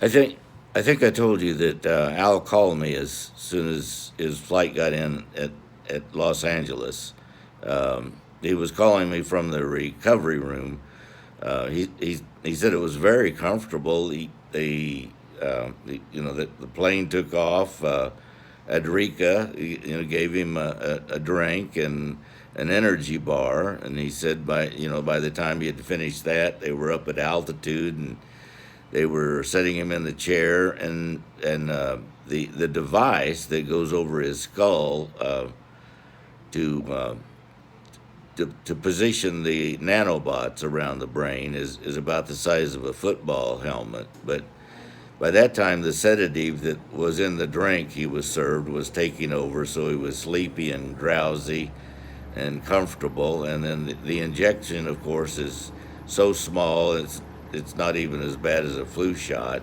I think I told you that Al called me as soon as his flight got in at Los Angeles. He was calling me from the recovery room. He said it was very comfortable. The plane took off. Adrika, gave him a drink and an energy bar, and he said by the time he had finished that, they were up at altitude and they were setting him in the chair, and the device that goes over his skull to, uh, to position the nanobots around the brain is about the size of a football helmet. But by that time, the sedative that was in the drink he was served was taking over, so he was sleepy and drowsy and comfortable. And then the injection, of course, is so small it's not even as bad as a flu shot.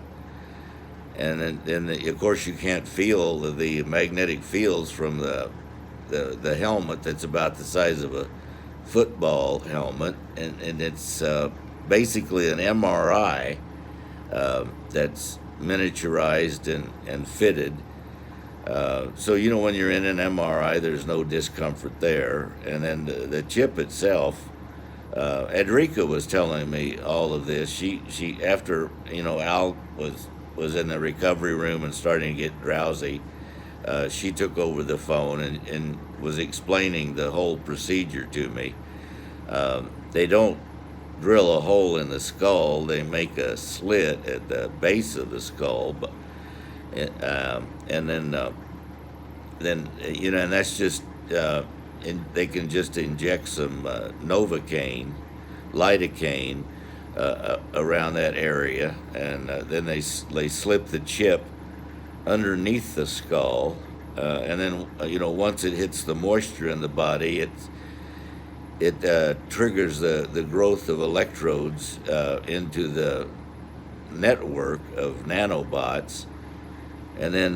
And of course, you can't feel the magnetic fields from the helmet that's about the size of a football helmet, and it's basically an MRI that's miniaturized and fitted. So when you're in an MRI, there's no discomfort there, and then the chip itself. Edrica was telling me all of this. She after Al was in the recovery room and starting to get drowsy. She took over the phone and was explaining the whole procedure to me. They don't drill a hole in the skull; they make a slit at the base of the skull, and then and that's just they can just inject some Novocaine, lidocaine around that area, and then they slip the chip underneath the skull, and then once it hits the moisture in the body, it triggers the growth of electrodes into the network of nanobots, and then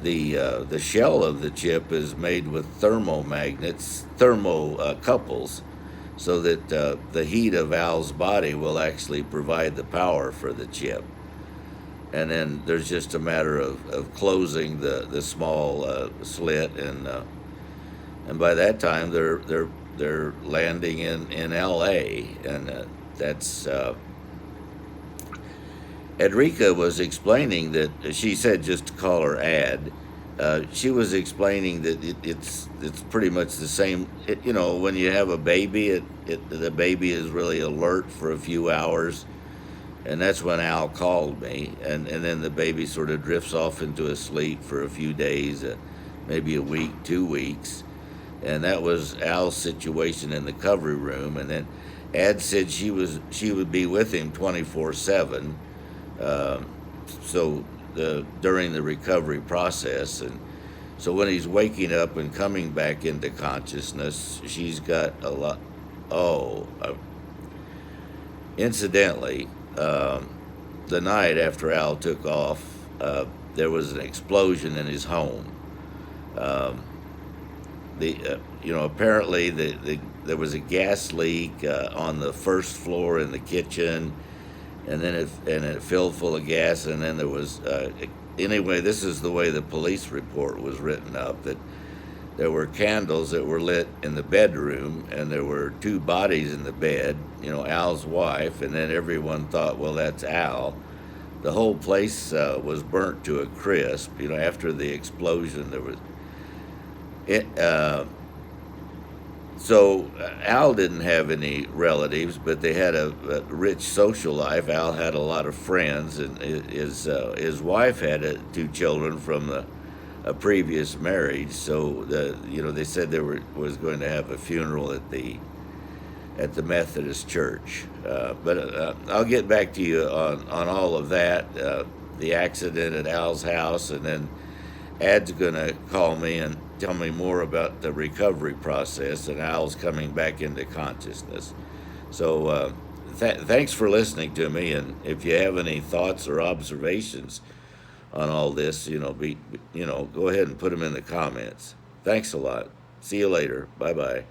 the shell of the chip is made with thermocouples, so that the heat of Al's body will actually provide the power for the chip. And then there's just a matter of closing the small slit, and by that time they're landing in L.A. and that's. Edrica was explaining that she said just to call her Ad. She was explaining that it's pretty much the same. When you have a baby, the baby is really alert for a few hours, and that's when Al called me, and then the baby sort of drifts off into a sleep for a few days, maybe a week, 2 weeks, and that was Al's situation in the recovery room. And then Ad said she would be with him 24/7. So during the recovery process, and so when he's waking up and coming back into consciousness, she's got a lot. Incidentally, the night after Al took off, there was an explosion in his home. Um, apparently there was a gas leak on the first floor in the kitchen, and then it filled full of gas, and then there was anyway. This is the way the police report was written up, that there were candles that were lit in the bedroom, and there were two bodies in the bed. Al's wife, and then everyone thought, well, that's Al. The whole place was burnt to a crisp. After the explosion, there was it. So Al didn't have any relatives, but they had a rich social life. Al had a lot of friends, and his wife had 2 children from a previous marriage. So they said there was going to have a funeral at the Methodist church. But I'll get back to you on all of that, the accident at Al's house, and then Ad's going to call me and tell me more about the recovery process, and Al's coming back into consciousness. So thanks for listening to me, and if you have any thoughts or observations on all this, go ahead and put them in the comments. Thanks a lot. See you later. Bye-bye.